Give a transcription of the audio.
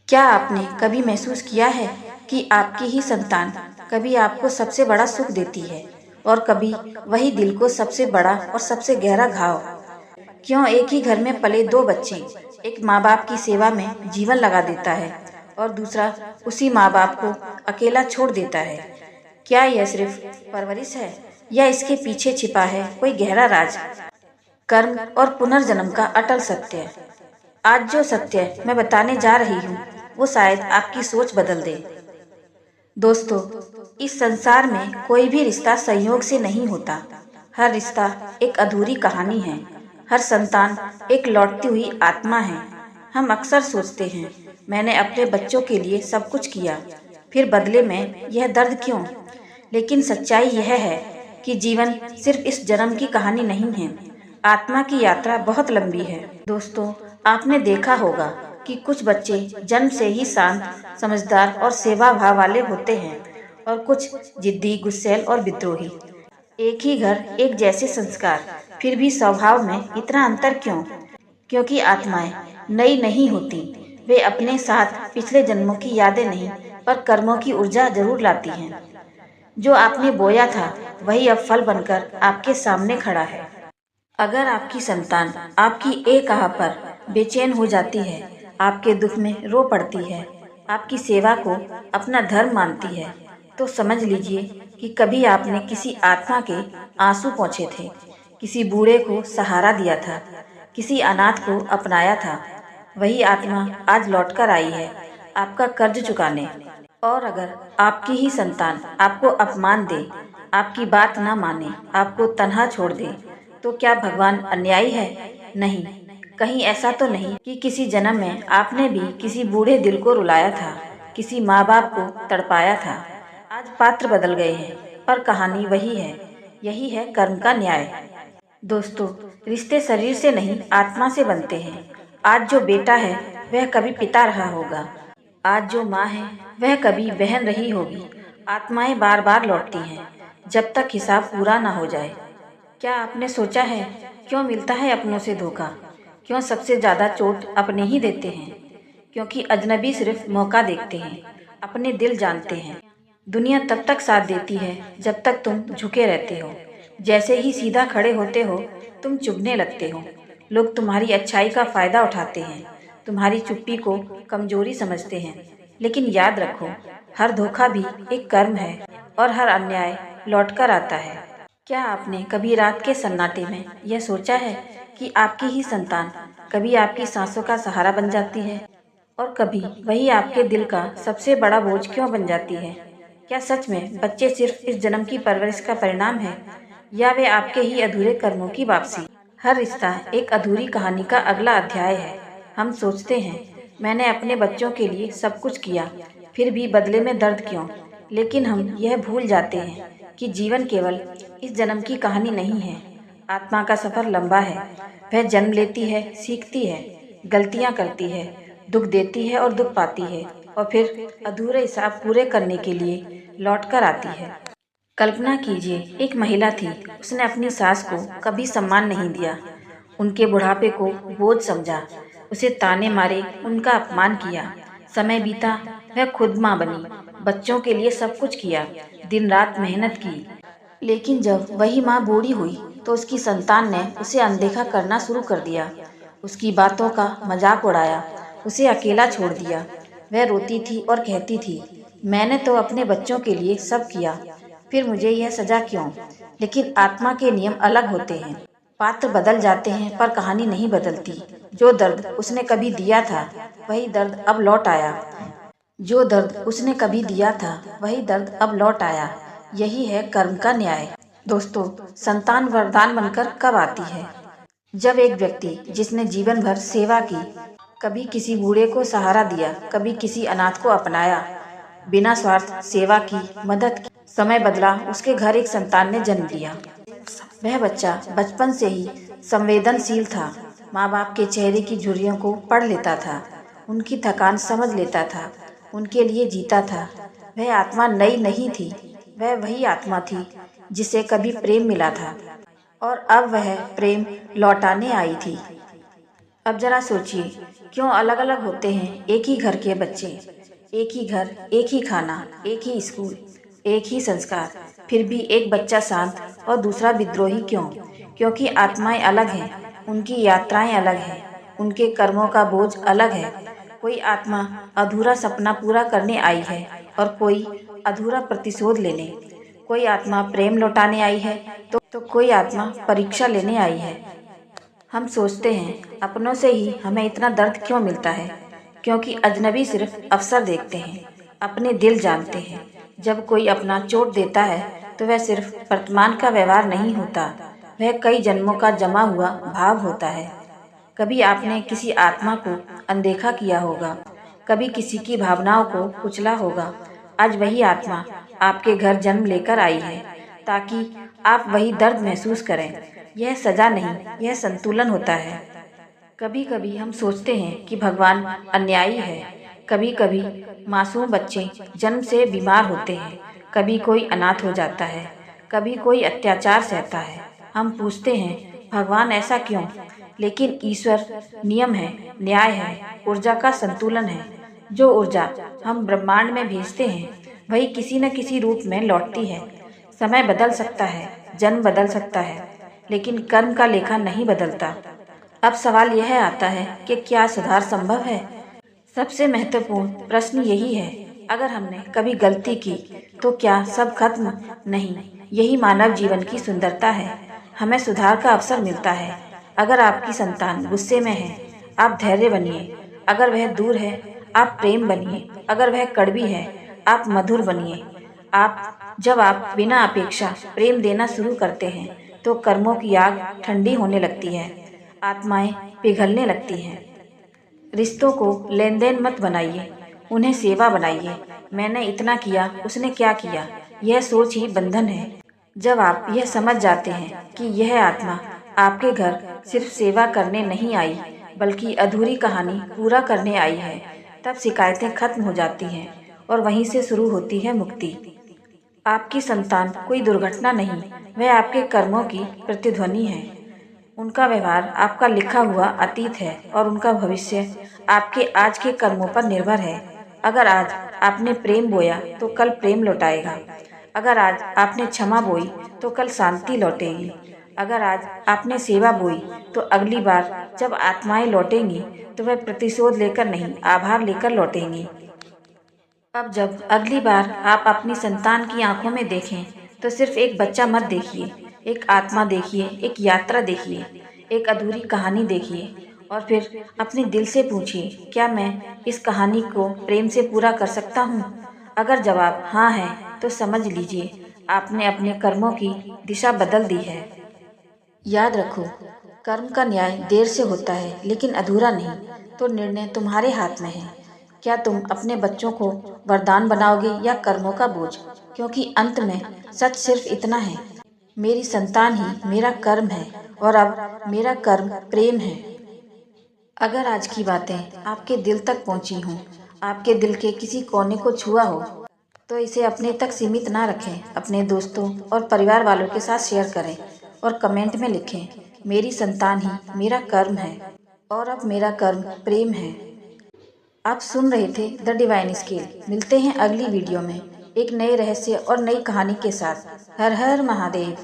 क्या आपने कभी महसूस किया है कि आपकी ही संतान कभी आपको सबसे बड़ा सुख देती है और कभी वही दिल को सबसे बड़ा और सबसे गहरा घाव? क्यों एक ही घर में पले दो बच्चे, एक माँ बाप की सेवा में जीवन लगा देता है और दूसरा उसी माँ बाप को अकेला छोड़ देता है? क्या यह सिर्फ परवरिश है या इसके पीछे छिपा है कोई गहरा राज? कर्म और पुनर्जन्म का अटल सत्य। आज जो सत्य मैं बताने जा रही हूँ वो शायद आपकी सोच बदल दे। दोस्तों, इस संसार में कोई भी रिश्ता संयोग से नहीं होता। हर रिश्ता एक अधूरी कहानी है। हर संतान एक लौटती हुई आत्मा है। हम अक्सर सोचते हैं, मैंने अपने बच्चों के लिए सब कुछ किया, फिर बदले में यह दर्द क्यों? लेकिन सच्चाई यह है कि जीवन सिर्फ इस जन्म की कहानी नहीं है। आत्मा की यात्रा बहुत लंबी है। दोस्तों, आपने देखा होगा कि कुछ बच्चे जन्म से ही शांत, समझदार और सेवा भाव वाले होते हैं और कुछ जिद्दी, गुस्सैल और विद्रोही। एक ही घर, एक जैसे संस्कार, फिर भी स्वभाव में इतना अंतर क्यों? क्योंकि आत्माएं नई नहीं होती। वे अपने साथ पिछले जन्मों की यादें नहीं, पर कर्मों की ऊर्जा जरूर लाती हैं। जो आपने बोया था वही अब फल बनकर आपके सामने खड़ा है। अगर आपकी संतान आपकी एक आह पर बेचैन हो जाती है, आपके दुख में रो पड़ती है, आपकी सेवा को अपना धर्म मानती है, तो समझ लीजिए कि कभी आपने किसी आत्मा के आंसू पोंछे थे, किसी बूढ़े को सहारा दिया था, किसी अनाथ को अपनाया था। वही आत्मा आज लौटकर आई है आपका कर्ज चुकाने। और अगर आपकी ही संतान आपको अपमान दे, आपकी बात ना माने, आपको तन्हा छोड़ दे, तो क्या भगवान अन्यायी है? नहीं। कहीं ऐसा तो नहीं कि किसी जन्म में आपने भी किसी बूढ़े दिल को रुलाया था, किसी माँ बाप को तड़पाया था। आज पात्र बदल गए हैं, पर कहानी वही है। यही है कर्म का न्याय। दोस्तों, रिश्ते शरीर से नहीं, आत्मा से बनते हैं। आज जो बेटा है वह कभी पिता रहा होगा। आज जो माँ है वह कभी बहन रही होगी। आत्माएं बार बार लौटती हैं जब तक हिसाब पूरा ना हो जाए। क्या आपने सोचा है क्यों मिलता है अपनों से धोखा? क्यों सबसे ज्यादा चोट अपने ही देते हैं? क्योंकि अजनबी सिर्फ मौका देखते हैं, अपने दिल जानते हैं। दुनिया तब तक साथ देती है जब तक तुम झुके रहते हो। जैसे ही सीधा खड़े होते हो तुम चुभने लगते हो। लोग तुम्हारी अच्छाई का फायदा उठाते हैं, तुम्हारी चुप्पी को कमजोरी समझते हैं। लेकिन याद रखो, हर धोखा भी एक कर्म है और हर अन्याय लौटकर आता है। क्या आपने कभी रात के सन्नाटे में यह सोचा है कि आपकी ही संतान कभी आपकी सांसों का सहारा बन जाती है और कभी वही आपके दिल का सबसे बड़ा बोझ क्यों बन जाती है? क्या सच में बच्चे सिर्फ इस जन्म की परवरिश का परिणाम है या वे आपके ही अधूरे कर्मों की वापसी? हर रिश्ता एक अधूरी कहानी का अगला अध्याय है। हम सोचते हैं, मैंने अपने बच्चों के लिए सब कुछ किया, फिर भी बदले में दर्द क्यों? लेकिन हम यह भूल जाते हैं कि जीवन केवल इस जन्म की कहानी नहीं है। आत्मा का सफर लंबा है। वह जन्म लेती है, सीखती है, गलतियां करती है, दुख देती है और दुख पाती है और फिर अधूरे हिसाब पूरे करने के लिए लौट कर आती है। कल्पना कीजिए, एक महिला थी। उसने अपनी सास को कभी सम्मान नहीं दिया, उनके बुढ़ापे को बोझ समझा, उसे ताने मारे, उनका अपमान किया। समय बीता, वह खुद माँ बनी, बच्चों के लिए सब कुछ किया, दिन रात मेहनत की। लेकिन जब वही माँ बूढ़ी हुई तो उसकी संतान ने उसे अनदेखा करना शुरू कर दिया, उसकी बातों का मजाक उड़ाया, उसे अकेला छोड़ दिया। वह रोती थी और कहती थी, मैंने तो अपने बच्चों के लिए सब किया, फिर मुझे यह सजा क्यों? लेकिन आत्मा के नियम अलग होते हैं। पात्र बदल जाते हैं पर कहानी नहीं बदलती। जो दर्द उसने कभी दिया था वही दर्द अब लौट आया। जो दर्द उसने कभी दिया था वही दर्द अब लौट आया। यही है कर्म का न्याय। दोस्तों, संतान वरदान बनकर कब आती है? जब एक व्यक्ति जिसने जीवन भर सेवा की, कभी किसी बूढ़े को सहारा दिया, कभी किसी अनाथ को अपनाया, बिना स्वार्थ सेवा की, मदद की, समय बदला, उसके घर एक संतान ने जन्म लिया। वह बच्चा बचपन से ही संवेदनशील था, माँ बाप के चेहरे की झुर्रियों को पढ़ लेता था, उनकी थकान समझ लेता था, उनके लिए जीता था। वह आत्मा नई नहीं थी, वह वही आत्मा थी जिसे कभी प्रेम मिला था और अब वह प्रेम लौटाने आई थी। अब जरा सोचिए, क्यों अलग अलग होते हैं एक ही घर के बच्चे, एक ही घर, एक ही खाना, एक ही स्कूल, एक ही संस्कार, फिर भी एक बच्चा शांत और दूसरा विद्रोही क्यों? क्योंकि आत्माएं अलग हैं, उनकी यात्राएं अलग हैं, उनके कर्मों का बोझ अलग है। कोई आत्मा अधूरा सपना पूरा करने आई है और कोई अधूरा प्रतिशोध लेने। कोई आत्मा प्रेम लौटाने आई है तो कोई आत्मा परीक्षा लेने आई है। हम सोचते हैं अपनों से ही हमें इतना दर्द क्यों मिलता है, क्योंकि अजनबी सिर्फ अवसर देखते हैं, अपने दिल जानते हैं। जब कोई अपना चोट देता है तो वह सिर्फ वर्तमान का व्यवहार नहीं होता, वह कई जन्मों का जमा हुआ भाव होता है। कभी आपने किसी आत्मा को अनदेखा किया होगा, कभी किसी की भावनाओं को कुचला होगा। आज वही आत्मा आपके घर जन्म लेकर आई है ताकि आप वही दर्द महसूस करें। यह सजा नहीं, यह संतुलन होता है। कभी कभी हम सोचते हैं कि भगवान अन्यायी है। कभी कभी मासूम बच्चे जन्म से बीमार होते हैं, कभी कोई अनाथ हो जाता है, कभी कोई अत्याचार सहता है। हम पूछते हैं भगवान ऐसा क्यों? लेकिन ईश्वर नियम है, न्याय है, ऊर्जा का संतुलन है। जो ऊर्जा हम ब्रह्मांड में भेजते हैं वही किसी न किसी रूप में लौटती है। समय बदल सकता है, जन्म बदल सकता है, लेकिन कर्म का लेखा नहीं बदलता। अब सवाल यह आता है कि क्या सुधार संभव है? सबसे महत्वपूर्ण प्रश्न यही है, अगर हमने कभी गलती की तो क्या सब खत्म? नहीं, यही मानव जीवन की सुंदरता है। हमें सुधार का अवसर मिलता है। अगर आपकी संतान गुस्से में है, आप धैर्य बनिए। अगर वह दूर है, आप प्रेम बनिए। अगर वह कड़वी है, आप मधुर बनिए। जब आप बिना अपेक्षा प्रेम देना शुरू करते हैं तो कर्मों की आग ठंडी होने लगती है, आत्माएं पिघलने लगती हैं। रिश्तों को लेन देन मत बनाइए, उन्हें सेवा बनाइए। मैंने इतना किया, उसने क्या किया, यह सोच ही बंधन है। जब आप यह समझ जाते हैं कि यह आत्मा आपके घर सिर्फ सेवा करने नहीं आई, बल्कि अधूरी कहानी पूरा करने आई है, तब शिकायतें खत्म हो जाती हैं और वहीं से शुरू होती है मुक्ति। आपकी संतान कोई दुर्घटना नहीं, वह आपके कर्मों की प्रतिध्वनि है। उनका व्यवहार आपका लिखा हुआ अतीत है और उनका भविष्य आपके आज के कर्मों पर निर्भर है। अगर आज आपने प्रेम बोया तो कल प्रेम लौटाएगा। अगर आज आपने क्षमा बोई तो कल शांति लौटेगी। अगर आज आपने सेवा बोई तो अगली बार जब आत्माएं लौटेंगी तो वह प्रतिशोध लेकर नहीं, आभार लेकर लौटेंगी। अब जब अगली बार आप अपनी संतान की आंखों में देखें तो सिर्फ एक बच्चा मत देखिए, एक आत्मा देखिए, एक यात्रा देखिए, एक अधूरी कहानी देखिए। और फिर अपने दिल से पूछिए, क्या मैं इस कहानी को प्रेम से पूरा कर सकता हूँ? अगर जवाब हाँ है तो समझ लीजिए आपने अपने कर्मों की दिशा बदल दी है। याद रखो, कर्म का न्याय देर से होता है लेकिन अधूरा नहीं। तो निर्णय तुम्हारे हाथ में है। क्या तुम अपने बच्चों को वरदान बनाओगे या कर्मों का बोझ? क्योंकि अंत में सच सिर्फ इतना है, मेरी संतान ही मेरा कर्म है और अब मेरा कर्म प्रेम है। अगर आज की बातें आपके दिल तक पहुंची हों, आपके दिल के किसी कोने को छुआ हो, तो इसे अपने तक सीमित ना रखें। अपने दोस्तों और परिवार वालों के साथ शेयर करें और कमेंट में लिखें, मेरी संतान ही मेरा कर्म है और अब मेरा कर्म प्रेम है। आप सुन रहे थे द डिवाइन स्केल। मिलते हैं अगली वीडियो में एक नए रहस्य और नई कहानी के साथ। हर हर महादेव।